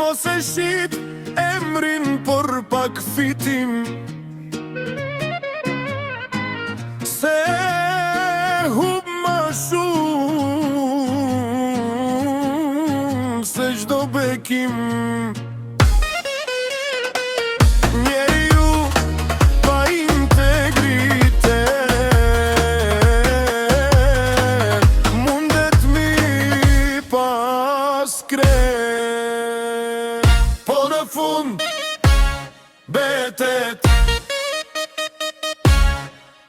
Mos e shit emrin por pak fitim, se hub ma shumë se çdo bekim. Njeriu pa integritet mundet mi pas krejt, po në fund betet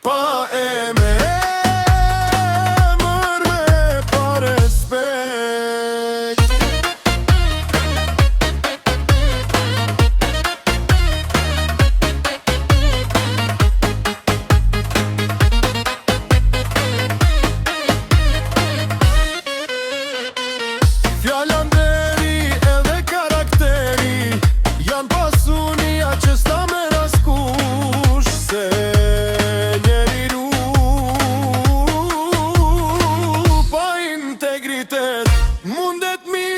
pa emër me pa respekt. Fjala nderi edhe karakteri janë pasunia që s'ta merr askush, se njeriu pa integritet mundet mi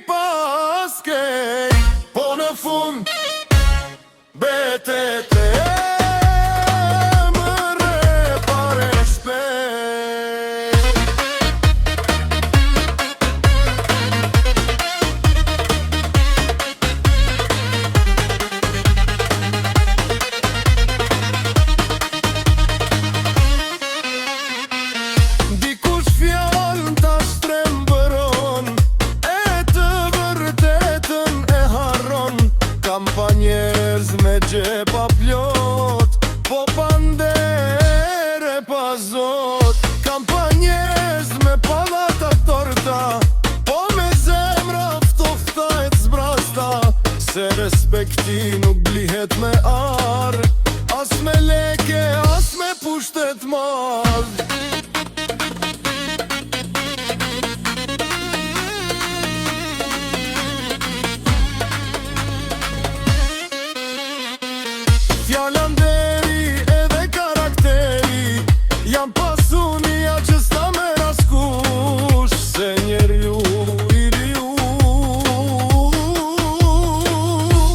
pas krejt, po në fund betet emër e pa respekt. Dikush fjallën ta shtrembëron, e të vërtetën e harron. Kam pa njerëz me gjepa plot, po pa nder e pa zot. Kam pa njerëz me pallata torta, po me zemra ftofta e t'zbrasta. Se respekti nuk blihet me ar, as me leke, as me pushtet madh. Fjala nderi edhe karakteri janë pasunia që s'ta merr askush, se njeriu i riu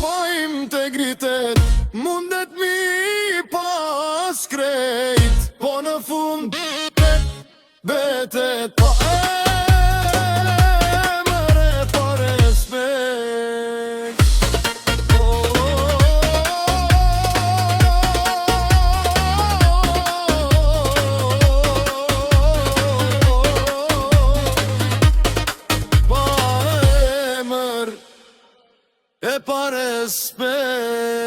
pa integritet mundet mi pas krejt, po në fund betet pa emër e pa respekt. E pa respekt.